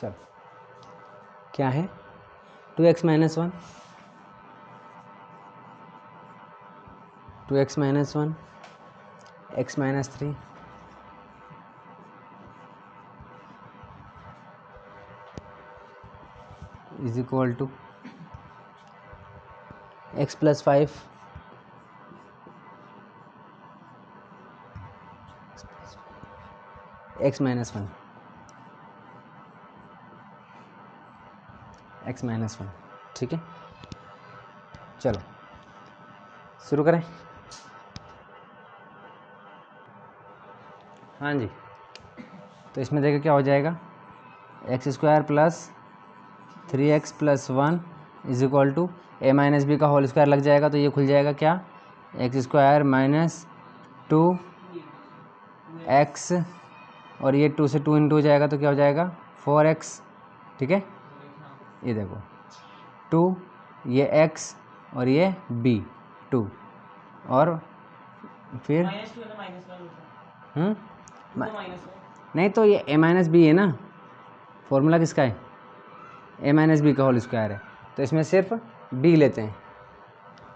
चलो क्या है 2x minus 1, 2x minus 1, x minus 3, is equal to x plus 5, x minus 1, x minus 1। ठीक है, चलो शुरू करें। हाँ जी, तो इसमें देखो क्या हो जाएगा, x square plus 3x plus 1 is equal to a minus b का होल स्क्वायर लग जाएगा, तो ये खुल जाएगा क्या, एक्स स्क्वायर माइनस 2x, और ये 2 से 2 इंटू हो जाएगा तो क्या हो जाएगा 4x। ठीक है, ये देखो 2, ये x और ये b 2, और फिर नहीं, तो ये a माइनस बी है ना, फॉर्मूला किसका है, a माइनस बी का होल स्क्वायर है, तो इसमें सिर्फ b लेते हैं।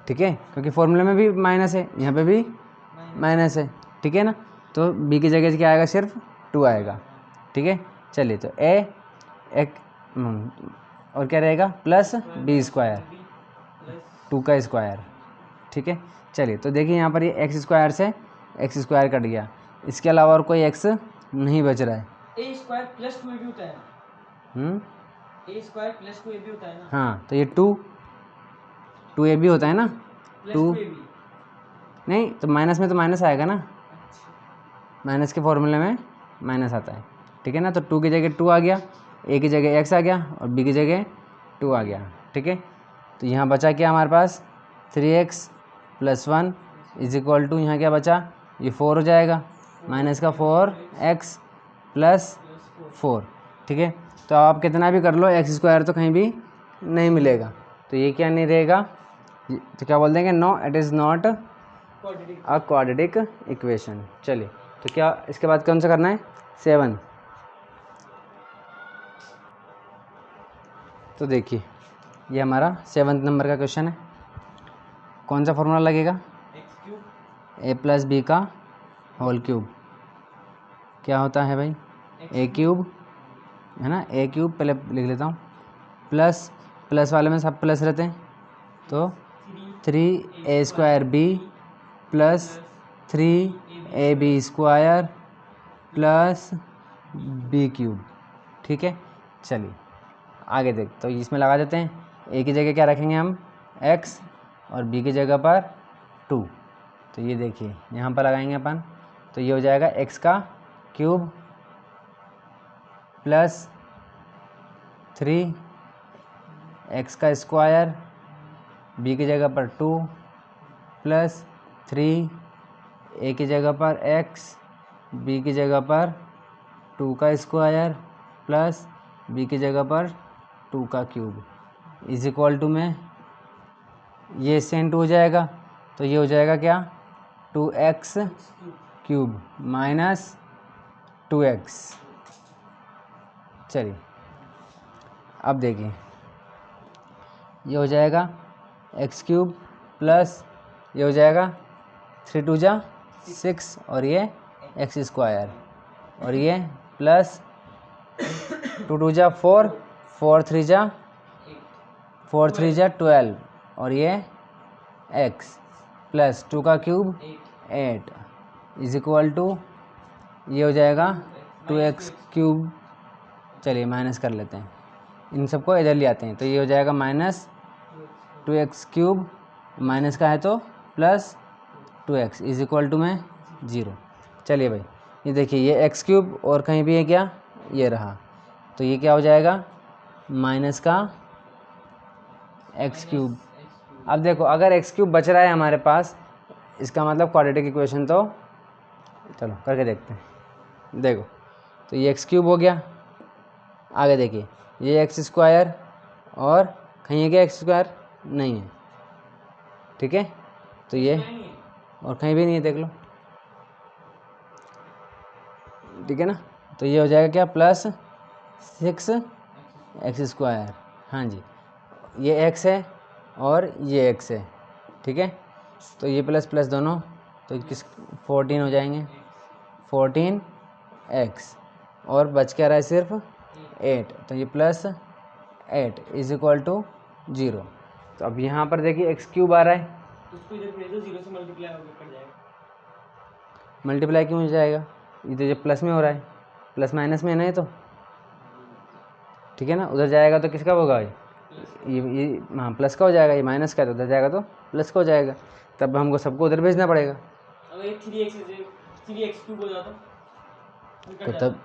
ठीक है, क्योंकि फॉर्मूला में भी माइनस है, यहाँ पे भी माइनस है। ठीक है ना, तो b की जगह से क्या आएगा, सिर्फ 2 आएगा। ठीक है, चलिए तो एक और क्या रहेगा, प्लस b स्क्वायर 2 का स्क्वायर। ठीक है, चलिए तो देखिए यहाँ पर ये एक्स स्क्वायर से एक्स स्क्वायर कट गया, इसके अलावा और कोई एक्स नहीं बच रहा है। ए स्क्वायर प्लस 2 ए भी होता है ए स्क्वायर प्लस 2 ए भी होता है ना। हाँ, तो ये 2 ए भी होता है ना, 2 नहीं, तो माइनस में तो माइनस आएगा ना, माइनस के फॉर्मूले में माइनस आता है। ठीक है ना, तो 2 की जगह 2 आ गया, ए की जगह x आ गया और b की जगह 2 आ गया। ठीक है, तो यहाँ बचा क्या हमारे पास 3x plus 1 is equal to, यहाँ क्या बचा, ये 4 हो जाएगा, माइनस का 4x प्लस 4। ठीक है, तो आप कितना भी कर लो एक्स स्क्वायर तो कहीं भी नहीं मिलेगा, तो ये क्या नहीं रहेगा, तो क्या बोल देंगे, no it is not a quadratic equation. चलिए, तो क्या इसके बाद कौन सा करना है, 7। तो देखिए ये हमारा 7th नंबर का क्वेश्चन है। कौन सा फॉर्मूला लगेगा, ए प्लस बी का होल क्यूब, क्या होता है भाई, ए क्यूब है ना, ए क्यूब पहले लिख लेता हूँ, प्लस प्लस वाले में सब प्लस रहते हैं, तो 3a square b plus 3ab square plus b cube. ठीक है, चलिए आगे देख, तो इसमें लगा देते हैं, ए की जगह क्या रखेंगे हम x और b की जगह पर 2, तो ये देखिए यहाँ पर लगाएंगे अपन, तो ये हो जाएगा x का क्यूब प्लस 3x का स्क्वायर, b की जगह पर 2 प्लस 3a की जगह पर x, b की जगह पर 2 का स्क्वायर प्लस b की जगह पर 2 का क्यूब इज इक्वल टू में ये सेंट हो जाएगा, तो ये हो जाएगा क्या 2x क्यूब माइनस 2x। चलिए अब देखिए ये हो जाएगा x क्यूब प्लस ये हो जाएगा 3 2 जा 6 और ये x स्क्वायर और ये प्लस 2 2 जा 4 4 3 जा 12 और ये x प्लस 2 का क्यूब 8 इज इक्वल टू ये हो जाएगा 2x क्यूब। चलिए माइनस कर लेते हैं, इन सबको इधर ले आते हैं, तो ये हो जाएगा माइनस 2x क्यूब, माइनस का है तो plus 2x is equal to में 0। चलिए भाई ये देखिए ये x क्यूब और कहीं भी है क्या, ये रहा, तो ये क्या हो जाएगा माइनस का x क्यूब। अब देखो अगर x क्यूब बच रहा है हमारे पास, इसका मतलब क्वाड्रेटिक इक्वेशन, तो चलो करके देखते हैं। देखो तो ये x क्यूब हो गया, आगे देखिए ये एक्स स्क्वायर और कहीं है क्या एक्स स्क्वायर नहीं है। ठीक है, तो ये और कहीं भी नहीं है, देख लो। ठीक है ना, तो ये हो जाएगा क्या प्लस 6 एक्स स्क्वायर, हाँ जी, ये एक्स है और ये एक्स है, ठीक है। तो ये प्लस प्लस दोनों तो किस 14 हो जाएंगे, 14 एक्स, और बच क्या रहा है सिर्फ 8, तो ये प्लस 8 इज इक्वल टू 0। तो अब यहाँ पर देखिए एक्स क्यूब आ रहा है, उसको इधर भेज दो, 0 से मल्टीप्लाई होकर कट जाएगा। मल्टीप्लाई क्यों हो जाएगा, ये तो जब प्लस में हो रहा है, प्लस माइनस में है ना ये तो, ठीक है ना, उधर जाएगा तो किसका होगा ये हाँ प्लस का हो जाएगा, ये माइनस का है तो उधर जाएगा तो प्लस का हो जाएगा, तब हमको सबको उधर भेजना पड़ेगा। अगर ये 3x क्यूब हो जाता तो तब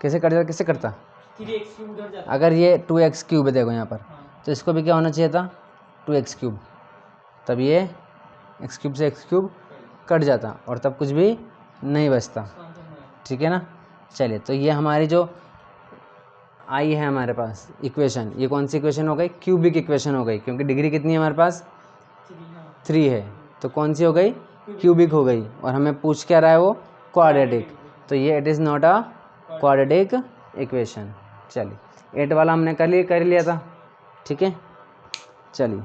कैसे कट जाता, किससे कटता, 3x क्यूब उधर जाता। अगर ये 2x क्यूब है देखो यहाँ पर, हाँ। तो इसको भी क्या होना चाहिए था 2x क्यूब, तब ये x क्यूब से x क्यूब कट जाता और तब कुछ भी नहीं बचता, ठीक है ना। चलिए, तो ये हमारी जो आई है हमारे पास इक्वेशन, ये कौन सी इक्वेशन हो गई, क्यूबिक इक्वेशन हो गई, क्योंकि डिग्री कितनी है हमारे पास 3 है, तो कौन सी हो गई, क्यूबिक हो गई, और हमें पूछ क्या रहा है वो क्वाड्रेटिक, तो ये it is not a quadratic equation. चलिए 8 वाला हमने कर लिया था, ठीक है। चलिए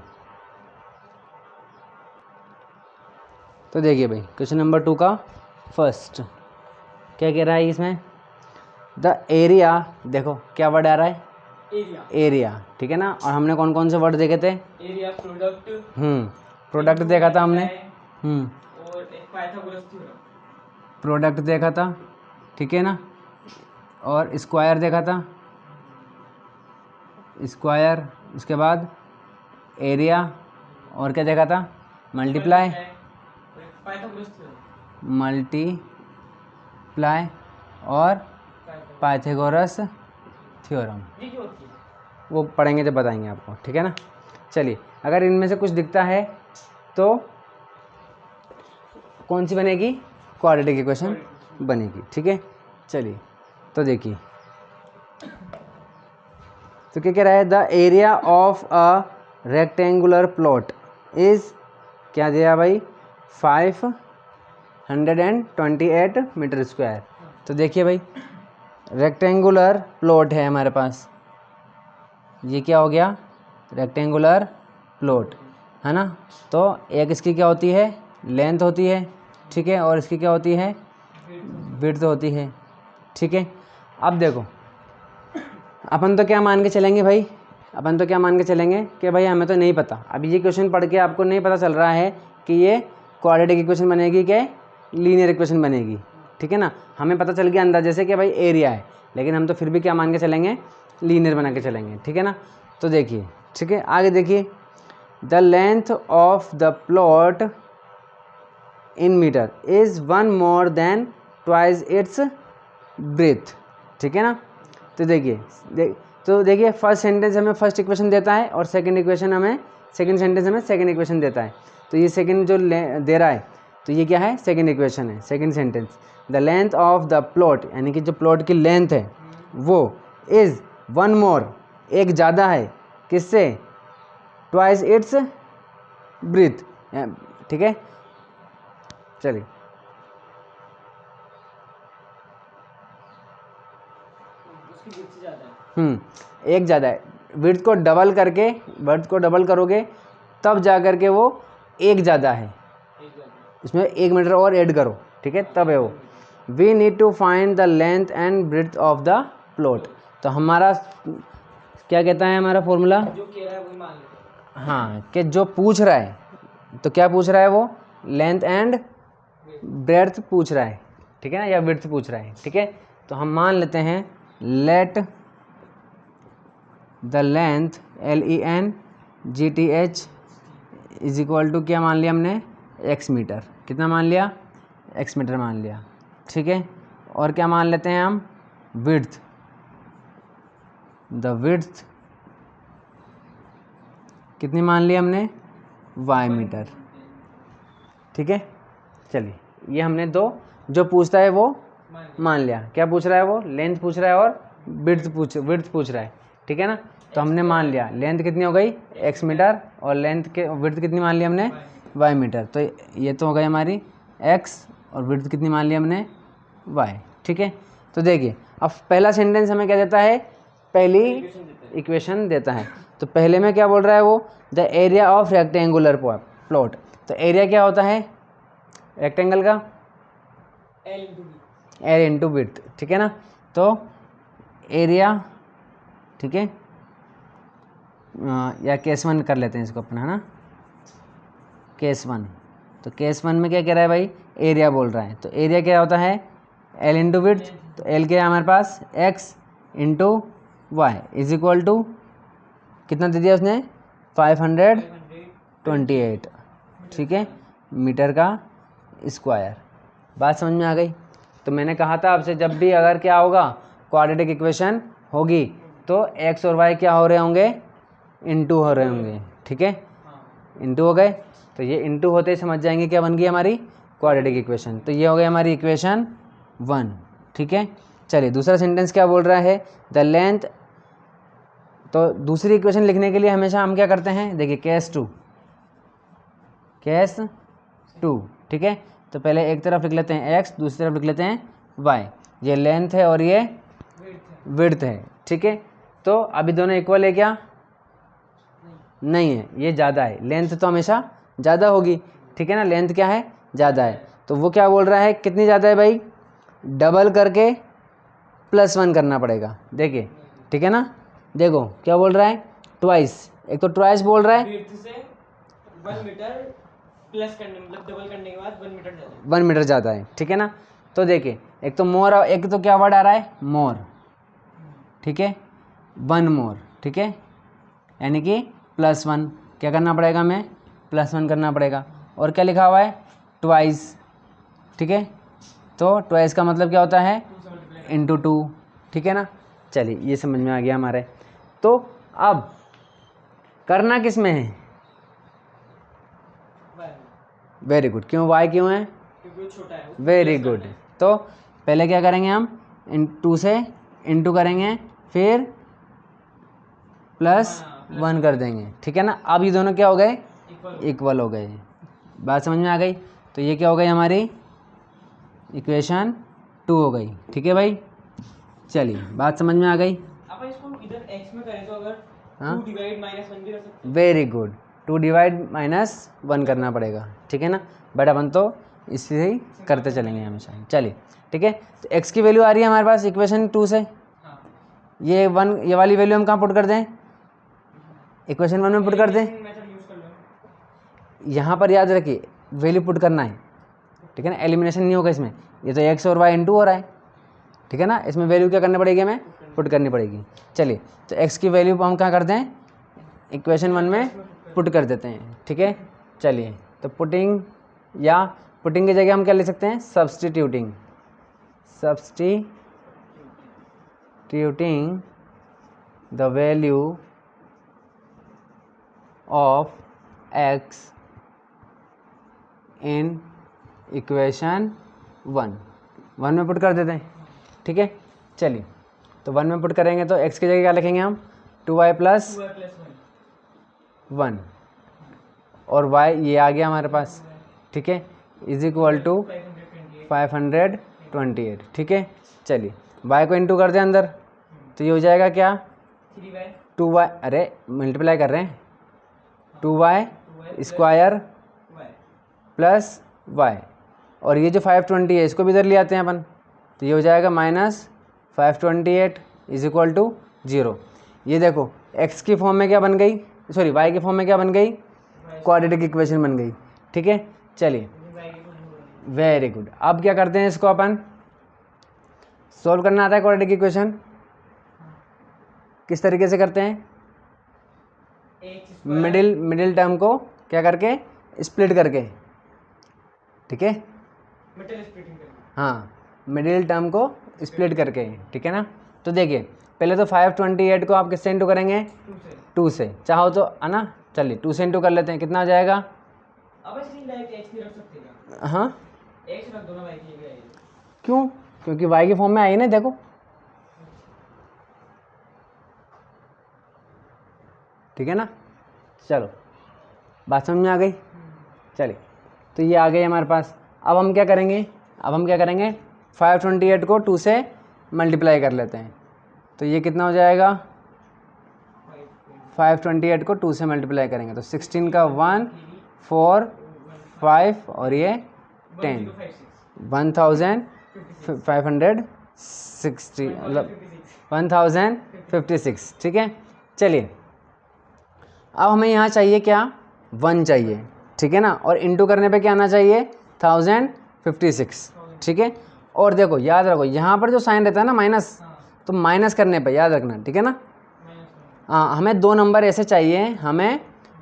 तो देखिए भाई क्वेश्चन नंबर 2 का फर्स्ट क्या कह रहा है इसमें, द एरिया, देखो क्या वर्ड आ रहा है, एरिया, ठीक है ना, और हमने कौन कौन से वर्ड देखे थे, एरिया, प्रोडक्ट, प्रोडक्ट देखा था हमने, और एक पाइथागोरस थ्योरम, प्रोडक्ट देखा था, ठीक है ना, और स्क्वायर देखा था, स्क्वायर, उसके बाद एरिया, और क्या देखा था, मल्टीप्लाई, मल्टीप्लाई और पाइथागोरस थ्योरम, वो पढ़ेंगे जब बताएंगे आपको, ठीक है ना। चलिए, अगर इनमें से कुछ दिखता है तो कौन सी बनेगी, क्वाड्रेटिक इक्वेशन बनेगी, ठीक है। चलिए तो देखिए, तो क्या कह रहा है, the area of a rectangular plot is, क्या दिया भाई, 528 मीटर स्क्वायर। तो देखिए भाई रेक्टेंगुलर प्लॉट है हमारे पास, ये क्या हो गया, रेक्टेंगुलर प्लॉट है ना, तो एक इसकी क्या होती है, लेंथ होती है, ठीक है, और इसकी क्या होती है, विड्थ होती है, ठीक है। अब देखो अपन तो क्या मान के चलेंगे भाई, अपन तो क्या मान के चलेंगे कि भाई हमें तो नहीं पता, अभी ये क्वेश्चन पढ़ के आपको नहीं पता चल रहा है कि ये क्वाड्रेटिक इक्वेशन बनेगी कि लीनियर इक्वेशन बनेगी, ठीक है ना, हमें पता चल गया अंदाजे से कि भाई एरिया है, लेकिन हम तो फिर भी क्या मान के चलेंगे, लीनियर बना के चलेंगे, ठीक है ना। तो देखिए, ठीक है, आगे देखिए, the length of the plot in metre is 1 more than twice its breadth, ठीक है ना। तो देखिए फर्स्ट सेंटेंस हमें फर्स्ट इक्वेशन देता है और सेकंड इक्वेशन हमें, सेकंड सेंटेंस हमें सेकंड इक्वेशन देता है, तो ये सेकंड जो दे रहा है तो ये क्या है, सेकंड इक्वेशन है, second sentence, the length of the plot, यानी कि जो प्लॉट की लेंथ है वो इज़ 1 मोर, एक ज़्यादा है, किससे, ट्वाइस इट्स ब्रीथ, ठीक है। चलिए एक ज़्यादा है, विड्थ को डबल करके, वर्थ को डबल करोगे तब जा कर के वो एक ज़्यादा है, इसमें 1 मीटर और ऐड करो, ठीक है, तब है वो। We need to find the length and breadth of the plot, तो हमारा क्या कहता है हमारा फॉर्मूला, जो कह रहा है वही मान लेते हैं, हाँ, कि जो पूछ रहा है तो क्या पूछ रहा है वो, लेंथ एंड ब्रेड्थ पूछ रहा है, ठीक है ना, या विड्थ पूछ रहा है, ठीक है। तो हम मान लेते हैं let the length LENGTH is equal to, क्या मान लिया हमने, x मीटर, कितना मान लिया, x मीटर मान लिया, ठीक है। और क्या मान लेते हैं हम, विड्थ, द विड्थ कितनी मान ली हमने, y मीटर, ठीक है। चलिए ये हमने दो, जो पूछता है वो मान लिया, क्या पूछ रहा है वो, लेंथ पूछ रहा है और विड्थ पूछ रहा है, ठीक है ना। तो हमने मान लिया लेंथ कितनी हो गई, x मीटर, और लेंथ के विड्थ कितनी मान ली हमने, y मीटर, तो ये तो हो गई हमारी x, और विड्थ कितनी मान ली हमने, y, ठीक है। तो देखिए अब पहला सेंटेंस हमें क्या देता है, पहली इक्वेशन देता है। इक्वेशन देता है। तो पहले में क्या बोल रहा है वो, the area of rectangular plot. तो एरिया क्या होता है रेक्टेंगल का, L into B। Area into width, ठीक है ना। तो एरिया, ठीक है, या केस 1 कर लेते हैं इसको अपना, है ना, केस 1। तो केस 1 में क्या कह रहा है भाई, एरिया बोल रहा है। तो एरिया क्या होता है, एल इंटू विड्थ। तो एल क्या है हमारे पास, X into Y is equal to, कितना दे दिया उसने, 528, ठीक है, मीटर का स्क्वायर। बात समझ में आ गई। तो मैंने कहा था आपसे, जब भी अगर क्या होगा, क्वाड्रेटिक इक्वेशन होगी तो एक्स और वाई क्या हो रहे होंगे, इनटू हो रहे होंगे, ठीक है, इनटू हो गए। तो ये इनटू होते ही समझ जाएंगे क्या बन गई हमारी क्वाड्रेटिक इक्वेशन। तो ये हो गई हमारी इक्वेशन 1, ठीक है। चलिए दूसरा सेंटेंस क्या बोल रहा है, द लेंथ। तो दूसरी इक्वेशन लिखने के लिए हमेशा हम क्या करते हैं, देखिए केस 2, ठीक है। तो पहले एक तरफ लिख लेते हैं x, दूसरी तरफ लिख लेते हैं y। ये लेंथ है और ये विड्थ है, ठीक है। तो अभी दोनों इक्वल है क्या, नहीं है, ये ज़्यादा है, लेंथ तो हमेशा ज़्यादा होगी, ठीक है ना, लेंथ क्या है, ज़्यादा है। तो वो क्या बोल रहा है, कितनी ज़्यादा है भाई, डबल करके +1 करना पड़ेगा, देखिए, ठीक है ना। देखो क्या बोल रहा है, ट्वाइस, एक तो ट्वाइस बोल रहा है, विड्थ से 1 मीटर प्लस करने, मतलब डबल करने के बाद 1 मीटर ज़्यादा है। 1 मीटर ज़्यादा है, ठीक है ना। तो देखिए एक तो मोर, एक तो क्या वर्ड आ रहा है, मोर, ठीक है, 1 मोर, ठीक है, यानी कि +1 क्या करना पड़ेगा, हमें +1 करना पड़ेगा। और क्या लिखा हुआ है, ट्वाइस, ठीक है। तो ट्वाइस का मतलब क्या होता है, 2 से मल्टीप्लाई इंटू 2, ठीक है ना। चलिए ये समझ में आ गया हमारे। तो अब करना किस में है, करना, वेरी गुड, क्यों वाई क्यों है, क्योंकि वो छोटा है। Very good. तो पहले क्या करेंगे हम, 2 से इंटू करेंगे, फिर +1 कर देंगे, ठीक है ना। अब ये दोनों क्या हो गए, इक्वल हो गए। बात समझ में आ गई। तो ये क्या हो गई हमारी इक्वेशन 2 हो गई, ठीक है भाई। चलिए बात समझ में आ गई। अब इसको इधर x में करें तो अगर हाँ 2 डिवाइड -1 भी कर सकते हैं। वेरी गुड, 2 डिवाइड -1 करना पड़ेगा, ठीक है ना। बट अपन तो इसे ही करते चलेंगे हमेशा। चलिए ठीक है। तो x की वैल्यू आ रही है हमारे पास इक्वेशन 2 से, हाँ, ये 1, ये वाली वैल्यू हम कहाँ पुट कर दें, इक्वेशन 1 में पुट कर दें। मेथड यूज कर लो। यहाँ पर याद रखिए वैल्यू पुट करना है, ठीक है ना, एलिमिनेशन नहीं होगा इसमें। ये तो x और y इंटू हो रहा है, ठीक है ना, इसमें वैल्यू क्या करनी पड़ेगी, हमें पुट करनी पड़ेगी। चलिए तो x की वैल्यू हम क्या करते हैं, इक्वेशन 1 में पुट कर देते हैं, ठीक है। चलिए तो पुटिंग, या पुटिंग की जगह हम क्या ले सकते हैं, substituting the value of x in equation 1 में पुट कर देते हैं, ठीक है। चलिए तो 1 में पुट करेंगे तो x की जगह क्या लिखेंगे हम, 2y + 2y + 1, और y ये आ गया हमारे पास, ठीक है, इज इक्वल टू 528 528, ठीक है। चलिए y को इंटू कर दें अंदर, तो ये हो जाएगा क्या, 3y 2y, अरे मल्टीप्लाई कर रहे हैं, 2y square y plus y, और ये जो 520 है इसको भी इधर ले आते हैं अपन, तो ये हो जाएगा -528 इज इक्वल टू 0। ये देखो x की फॉर्म में क्या बन गई, सॉरी y की फॉर्म में क्या बन गई, क्वाड्रेटिक इक्वेशन बन गई, ठीक है। चलिए y की फॉर्म वेरी गुड। अब क्या करते हैं, इसको अपन सॉल्व करना आता है क्वाड्रेटिक इक्वेशन, किस तरीके से करते हैं, x मिडिल टर्म को क्या करके, स्प्लिट करके, ठीक है, मिडिल स्प्लिटिंग करना। हाँ मिडिल टर्म को स्प्लिट करके, ठीक है ना। तो देखिए पहले तो 528 को आप किससे इंटू करेंगे, 2 से, चाहो तो है ना। चलिए 2 से इंटू कर लेते हैं, कितना आ जाएगा, अब ऐसे डायरेक्ट x नहीं रख सकते क्या, हाँ x रख दो ना, y की जगह आएगी। क्यों, क्योंकि y की फॉर्म में आई है ना, देखो, ठीक है ना। चलो बात समझ में आ गई। चलिए तो ये आ गई हमारे पास। अब हम क्या करेंगे, 528 को 2 से मल्टीप्लाई कर लेते हैं, तो ये कितना हो जाएगा, 528 को 2 से मल्टीप्लाई करेंगे तो 16 का 1 4 5 और ये 10, 1560 मतलब 1056, ठीक है। चलिए अब हमें यहाँ चाहिए क्या, 1 चाहिए, ठीक है ना, और इंटू करने पे क्या आना चाहिए 1056, ठीक है। और देखो याद रखो यहाँ पर जो साइन रहता है ना माइनस, तो माइनस करने पे याद रखना, ठीक है ना। हाँ हमें 2 नंबर ऐसे चाहिए, हमें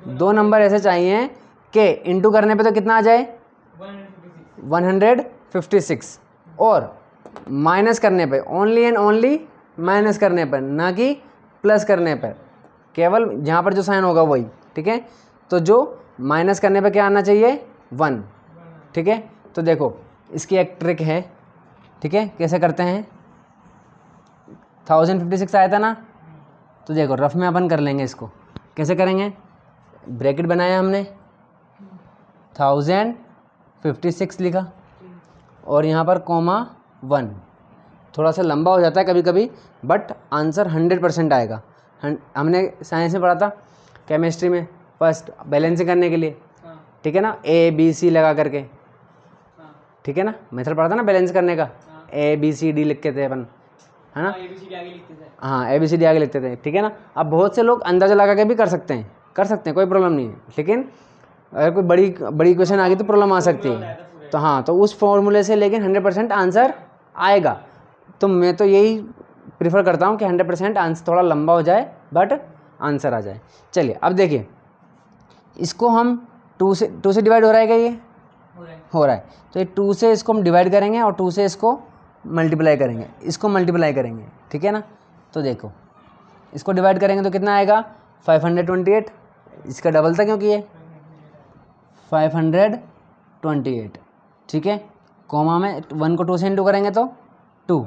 2 नंबर ऐसे चाहिए कि इंटू करने पे तो कितना आ जाए 156, और माइनस करने पे ओनली एंड ओनली माइनस करने पर, ना कि प्लस करने पर, केवल जहाँ पर जो साइन होगा वही, ठीक है। तो जो माइनस करने पे क्या आना चाहिए 1, ठीक है। तो देखो इसकी एक ट्रिक है, ठीक है, कैसे करते हैं, 1056 आया था ना, तो देखो रफ में अपन कर लेंगे इसको, कैसे करेंगे, ब्रैकेट बनाया हमने 1056 लिखा और यहाँ पर कॉमा 1, थोड़ा सा लंबा हो जाता है कभी कभी बट आंसर 100% आएगा। हमने साइंस में पढ़ा था केमिस्ट्री में फर्स्ट बैलेंसिंग करने के लिए, ठीक है ना, ABC लगा करके, ठीक है ना, मेथड पढ़ा था ना बैलेंस करने का, ABCD लिखते थे अपन, है ना, हाँ ABCD आगे लिखते थे, ठीक है ना। अब बहुत से लोग अंदाजा लगा के भी कर सकते हैं, कोई प्रॉब्लम नहीं है, लेकिन अगर कोई बड़ी क्वेश्चन आ गई तो प्रॉब्लम आ सकती है। तो हाँ, तो उस फॉर्मूले से लेकिन 100% आंसर आएगा। तो मैं तो यही प्रीफर करता हूँ कि 100% आंसर थोड़ा लंबा हो जाए बट आंसर आ जाए। चलिए अब देखिए, इसको हम 2 से डिवाइड हो रहा है क्या, ये हो रहा है, तो ये 2 से इसको हम डिवाइड करेंगे और 2 से इसको मल्टीप्लाई करेंगे, ठीक है ना। तो देखो इसको डिवाइड करेंगे तो कितना आएगा 528, इसका डबल था क्योंकि ये 528, ठीक है। कॉमा में 1 को 2 से इंटू करेंगे तो 2,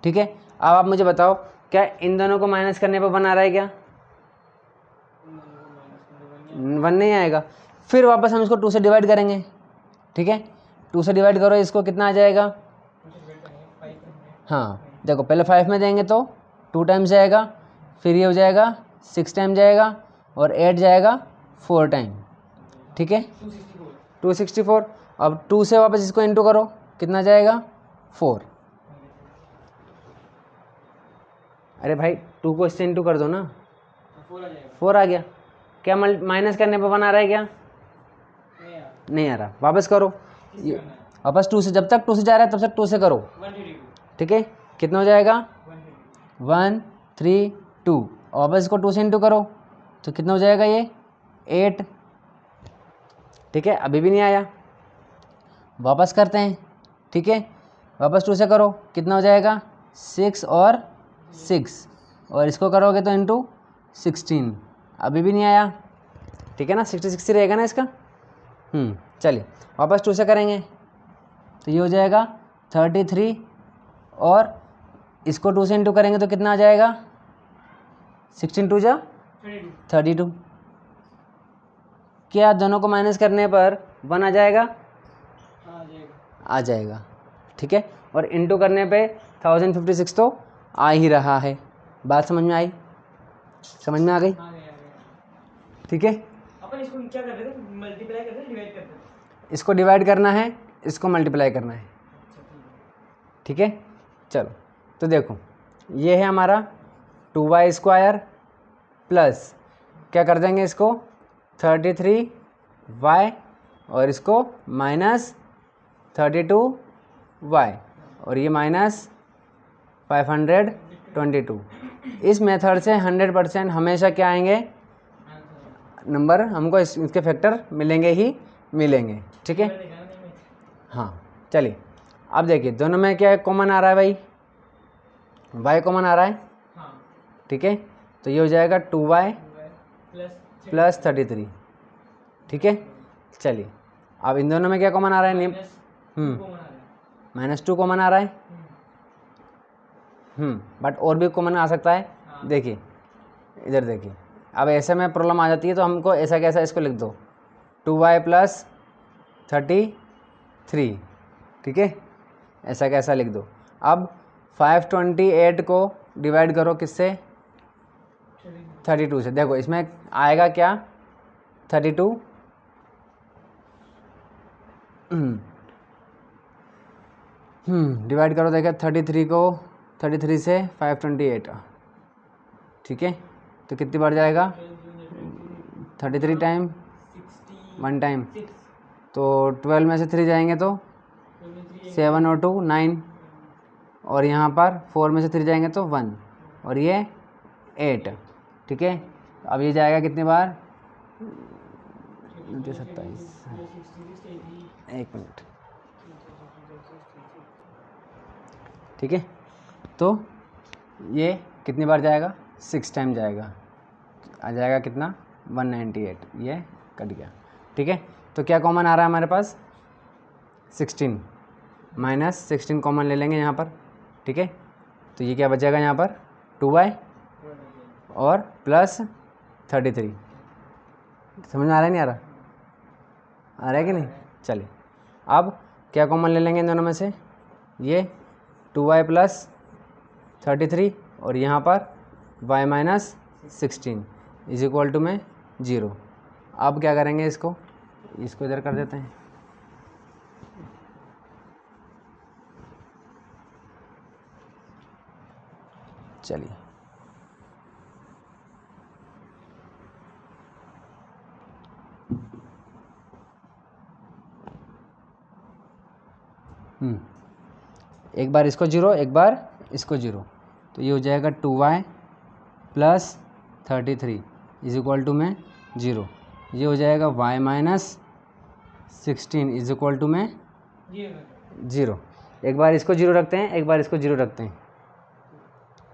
ठीक है। अब आप मुझे बताओ क्या इन दोनों को माइनस करने पर 1 आ रहा है क्या, 1 नहीं आएगा। फिर वापस हम इसको 2 से डिवाइड करेंगे, ठीक है, 2 से डिवाइड करो, इसको कितना आ जाएगा, हाँ देखो पहले 5 में देंगे तो 2 टाइम्स जाएगा, फिर ये हो जाएगा 6 टाइम जाएगा और 8 जाएगा 4 टाइम, ठीक है 264। अब 2 से वापस इसको इंटू करो, कितना जाएगा 4। अरे भाई 2 को इससे इंटू कर दो ना, 4 आ गया। क्या माइनस करने पर 1 आ रहा है क्या, नहीं आ रहा। वापस करो, वापस 2 से, जब तक 2 से जा रहा है तब तक 2 से करो, ठीक है। कितना हो जाएगा 132, और वापस इसको 2 से इंटू करो तो कितना हो जाएगा ये 8, ठीक है। अभी भी नहीं आया, वापस करते हैं, ठीक है, वापस 2 से करो, कितना हो जाएगा 6 और 6, और इसको करोगे तो इंटू 16, अभी भी नहीं आया, ठीक है ना, 66 रहेगा ना इसका। चलिए वापस 2 से करेंगे तो ये हो जाएगा 33, और इसको 2 से इंटू करेंगे तो कितना आ जाएगा 16 2 जा 32। क्या दोनों को माइनस करने पर 1 आ जाएगा, आ जाएगा, ठीक है। और इंटू करने पे 1056 तो आ ही रहा है। बात समझ में आई, समझ में आ गई, ठीक है। अपन इसको क्या कर रहे थे, मल्टीप्लाई कर रहे थे, डिवाइड कर रहे थे, इसको डिवाइड करना है, इसको मल्टीप्लाई करना है, ठीक है। चलो तो देखो ये है हमारा 2y² प्लस क्या कर देंगे इसको 33y, और इसको माइनस 32y, और ये माइनस 522। इस मेथड से 100% हमेशा क्या आएंगे नंबर, हमको इसके फैक्टर मिलेंगे ही मिलेंगे, ठीक है। हाँ चलिए अब देखिए दोनों में क्या कॉमन आ रहा है भाई, y कॉमन आ रहा है, ठीक है। तो ये हो जाएगा 2y प्लस 33, ठीक है। चलिए अब इन दोनों में क्या कॉमन आ रहा है, नेम -2 कॉमन आ रहा है, बट और भी कॉमन आ सकता है। देखिए इधर देखिए, अब ऐसे में प्रॉब्लम आ जाती है तो हमको ऐसा कैसा इसको लिख दो 2y प्लस 33, ठीक है, ऐसा कैसा लिख दो। अब 528 को डिवाइड करो किससे, 32 से। देखो इसमें आएगा क्या, 32 डिवाइड करो, देखो 33 से 528, ठीक है। तो कितनी बार जाएगा, 33 टाइम 1 टाइम, तो 12 में से 3 जाएंगे तो 7 और 2 9, और यहाँ पर 4 में से 3 जाएंगे तो 1, और ये 8, ठीक है। अब ये जाएगा कितनी बार, 27, 1 मिनट, ठीक है। तो ये कितनी बार जाएगा, 6 टाइम जाएगा, आ जाएगा कितना 198, ये कट गया, ठीक है। तो क्या कॉमन आ रहा है हमारे पास, 16, -16 कॉमन ले लेंगे यहाँ पर, ठीक है। तो ये क्या बचेगा यहाँ पर, 2y और प्लस 33, समझ में आ रहा है नहीं आ रहा, आ रहा है कि नहीं। चलिए अब क्या कॉमन ले लेंगे इन दोनों में से, ये 2y प्लस 33 और यहाँ पर y minus 16 is equal to में 0। अब क्या करेंगे, इसको इधर कर देते हैं, चलिए एक बार इसको 0, एक बार इसको 0, तो ये हो जाएगा 2y plus 33 is equal to में 0। ये हो जाएगा y minus 16 is equal to में 0। एक बार इसको 0 रखते हैं, एक बार इसको 0 रखते हैं,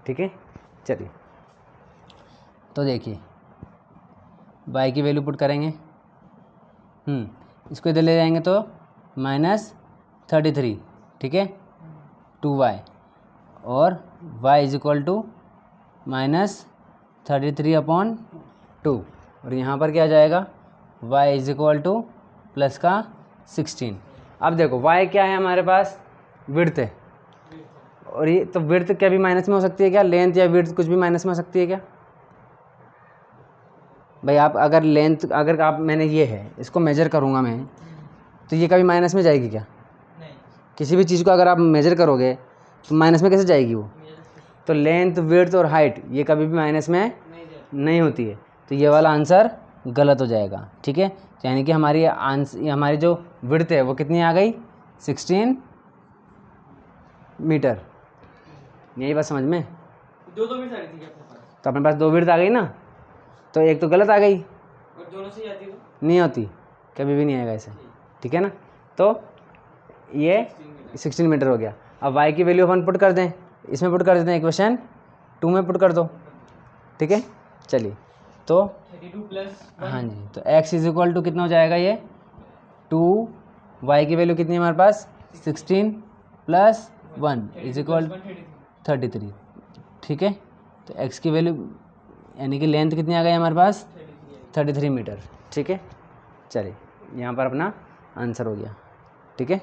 ठीक है। चलिए तो देखिए y की वैल्यू पुट करेंगे, इसको इधर ले जाएंगे तो -33, ठीक है, 2y और y इज इक्वल टू -33/2, और यहाँ पर क्या जाएगा, y is equal two plus का 16। अब देखो y क्या है हमारे पास, विड्थ है, और ये तो विड्थ क्या भी माइनस में हो सकती है क्या, लेंथ या विड्थ कुछ भी माइनस में हो सकती है क्या भाई। आप अगर लेंथ, अगर आप मैंने ये है इसको मेजर करूँगा मैं, तो ये कभी माइनस में जाएगी क्या, नहीं। किसी भी चीज़ को अगर आप मेजर करोगे तो माइनस में कैसे जाएगी वो। तो लेंथ, विड्थ और हाइट ये कभी भी माइनस में नहीं होती है, तो ये वाला आंसर गलत हो जाएगा, ठीक है। यानी कि हमारी जो विड्थ है वो कितनी आ गई, 16 मीटर। यही बात समझ में, दो विड्थ आ गई थी अपने पास, तो अपने पास 2 विड्थ आ गई ना, तो एक तो गलत आ गई, और दोनों से आती है नहीं होती, कभी भी नहीं आएगा ऐसे, ठीक है ना। तो ये 16 मीटर हो गया। अब y की वैल्यू अपन पुट कर दें, इसमें पुट कर देते हैं, इक्वेशन 2 में पुट कर दो, ठीक है। चलिए तो 32 प्लस 1, हाँ जी, तो x इज इक्वल टू कितना हो जाएगा, ये 2, y की वैल्यू कितनी है हमारे पास, 16 प्लस 1 इज इक्वल 33, ठीक है। तो x की वैल्यू यानी कि लेंथ कितनी आ गई हमारे पास, 33 मीटर, ठीक है। चलिए यहाँ पर अपना आंसर हो गया, ठीक है।